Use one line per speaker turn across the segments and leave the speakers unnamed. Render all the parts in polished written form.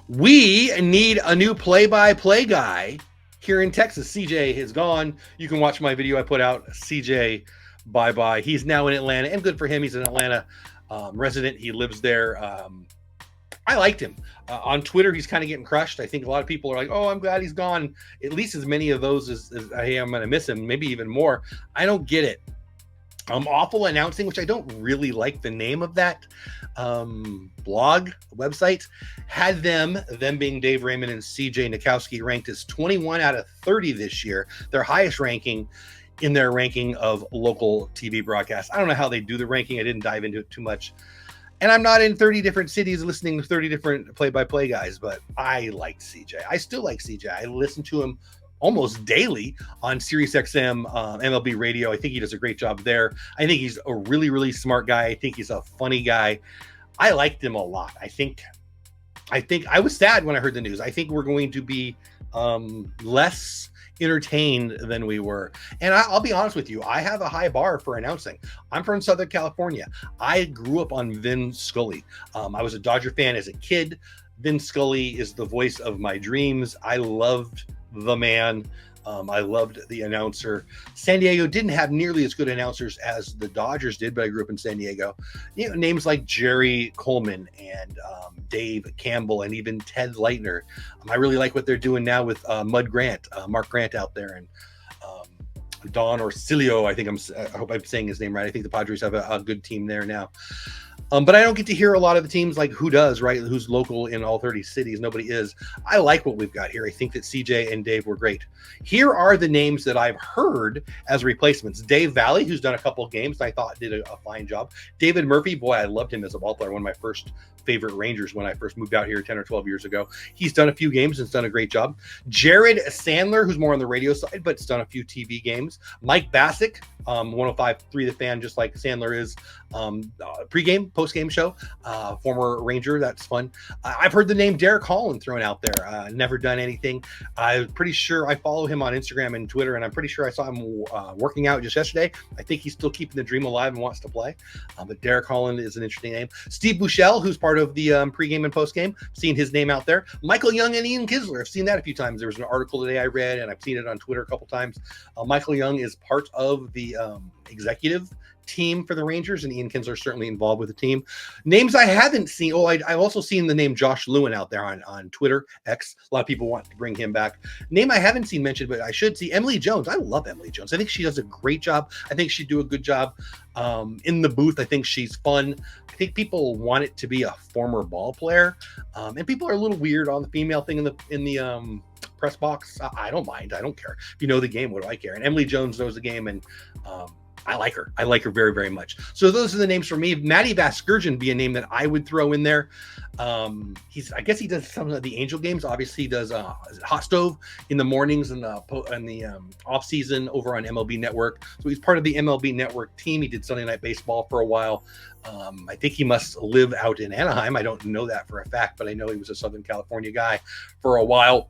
We need a new play-by-play guy here in Texas. CJ is gone. You can watch my video I put out. CJ, bye-bye. He's now in Atlanta, and good for him. He's an Atlanta resident. He lives there. I liked him. On Twitter, he's kind of getting crushed. I think a lot of people are like, oh, I'm glad he's gone. At least as many of those as hey, I'm going to miss him, maybe even more. I don't get it. Awful Announcing, which I don't really like the name of that blog website, had them being Dave Raymond and CJ Nitkowski, ranked as 21 out of 30 this year, their highest ranking in their ranking of local TV broadcasts. I don't know how they do the ranking. I didn't dive into it too much. And I'm not in 30 different cities listening to 30 different play-by-play guys, but I like CJ. I still like CJ. I listen to him almost daily on SiriusXM MLB radio. I think he does a great job there. I think he's a really, really smart guy. I think he's a funny guy. I liked him a lot. I think I was sad when I heard the news. I think we're going to be less entertained than we were. And I'll be honest with you, I have a high bar for announcing. I'm from Southern California. I grew up on Vin Scully. I was a Dodger fan as a kid. Vin Scully is the voice of my dreams. I loved the man. I loved the announcer. San Diego didn't have nearly as good announcers as the Dodgers did, but I grew up in San Diego. You know, names like Jerry Coleman and Dave Campbell and even Ted Leitner. I really like what they're doing now with Mark Grant out there, and Don Orsilio. I hope I'm saying his name right. I think the Padres have a good team there now. But I don't get to hear a lot of the teams like who does, right? Who's local in all 30 cities. Nobody is. I like what we've got here. I think that CJ and Dave were great. Here are the names that I've heard as replacements. Dave Valley, who's done a couple of games, I thought did a fine job. David Murphy, boy, I loved him as a ball player. One of my first favorite Rangers when I first moved out here 10 or 12 years ago. He's done a few games and has done a great job. Jared Sandler, who's more on the radio side, but it's done a few TV games. Mike Bassick, 105.3 The Fan, just like Sandler is. Pregame, postgame show, former Ranger. That's fun. I've heard the name Derek Holland thrown out there. Never done anything. I'm pretty sure I follow him on Instagram and Twitter, and I'm pretty sure I saw him working out just yesterday. I think he's still keeping the dream alive and wants to play. But Derek Holland is an interesting name. Steve Buechele, who's part of the pregame and postgame, seen his name out there. Michael Young and Ian Kinsler, I've seen that a few times. There was an article today I read, and I've seen it on Twitter a couple times. Michael Young is part of the executive team for the Rangers, and Ian Kinsler certainly involved with the team. Names I haven't seen. I've also seen the name Josh Lewin out there on Twitter, X. A lot of people want to bring him back. Name I haven't seen mentioned, but I should see Emily Jones. I love Emily Jones. I think she does a great job. I think she'd do a good job in the booth. I think she's fun. I think people want it to be a former ball player, and people are a little weird on the female thing in the press box. I don't mind. I don't care. If you know the game, what do I care? And Emily Jones knows the game, and I like her. I like her very, very much. So those are the names for me. Matty Vasgersian be a name that I would throw in there. I guess he does some of the Angel games. Obviously, he does Hot Stove in the mornings and the off season over on MLB Network. So he's part of the MLB Network team. He did Sunday Night Baseball for a while. I think he must live out in Anaheim. I don't know that for a fact, but I know he was a Southern California guy for a while.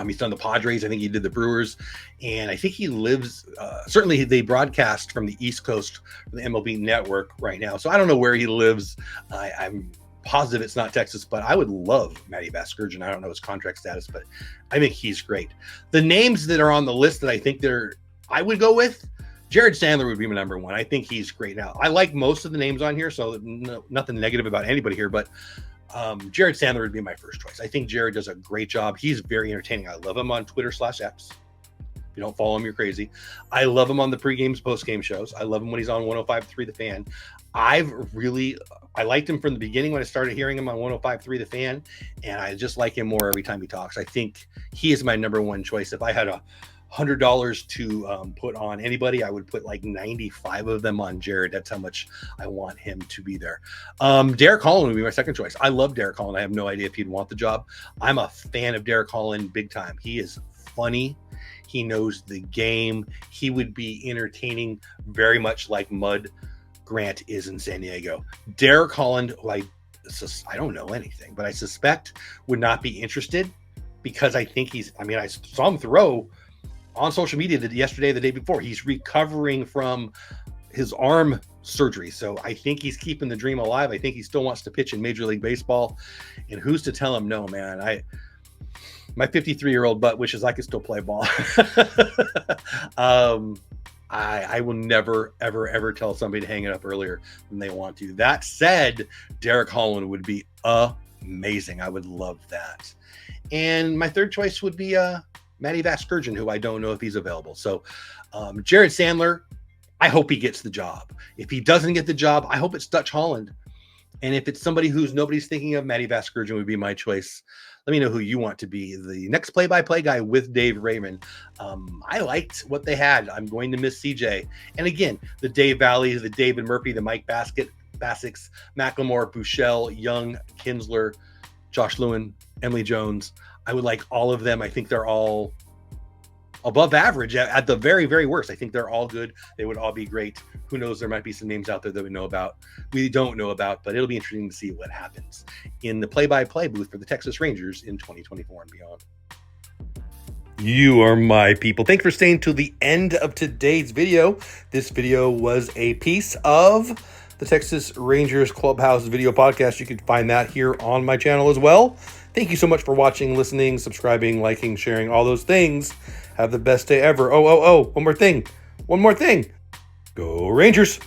He's done the Padres. I think he did the Brewers. And I think he lives, certainly they broadcast from the East Coast for the MLB Network right now. So I don't know where he lives. I'm positive it's not Texas, but I would love Matty Vasgersian. I don't know his contract status, but I think he's great. The names that are on the list that I think I would go with, Jared Sandler would be my number one. I think he's great. Now, I like most of the names on here, so nothing negative about anybody here, but Jared Sandler would be my first choice. I think Jared does a great job. He's very entertaining. I love him on Twitter/X. If you don't follow him, you're crazy. I love him on the pre-games, post-game shows. I love him when he's on 105.3 The Fan. I liked him from the beginning when I started hearing him on 105.3 The Fan, and I just like him more every time he talks. I think he is my number one choice. If I had $100 to put on anybody, I would put like 95 of them on Jared. That's how much I want him to be there. Derek Holland would be my second choice. I love Derek Holland. I have no idea if he'd want the job. I'm a fan of Derek Holland big time. He is funny. He knows the game. He would be entertaining, very much like Mud Grant is in San Diego. Derek Holland, who I don't know anything, but I suspect would not be interested, because I think I saw him throw on social media yesterday, the day before. He's recovering from his arm surgery. So I think he's keeping the dream alive. I think he still wants to pitch in Major League Baseball. And who's to tell him no, man? My 53-year-old butt wishes I could still play ball. I will never, ever, ever tell somebody to hang it up earlier than they want to. That said, Derek Holland would be amazing. I would love that. And my third choice would be Matty Vasgersian, who I don't know if he's available. So Jared Sandler, I hope he gets the job. If he doesn't get the job, I hope it's Dutch Holland. And if it's somebody who's nobody's thinking of, Matty Vasgersian would be my choice. Let me know who you want to be the next play-by-play guy with Dave Raymond. I liked what they had. I'm going to miss CJ. And again, the Dave Valley, the David Murphy, the Mike Bassicks, Macklemore, Buechele, Young, Kinsler, Josh Lewin, Emily Jones. I would like all of them. I think they're all above average at the very, very worst. I think they're all good. They would all be great. Who knows? There might be some names out there that we don't know about, but it'll be interesting to see what happens in the play-by-play booth for the Texas Rangers in 2024 and beyond. You are my people. Thanks for staying till the end of today's video. This video was a piece of the Texas Rangers Clubhouse video podcast. You can find that here on my channel as well. Thank you so much for watching, listening, subscribing, liking, sharing, all those things. Have the best day ever. One more thing. Go Rangers.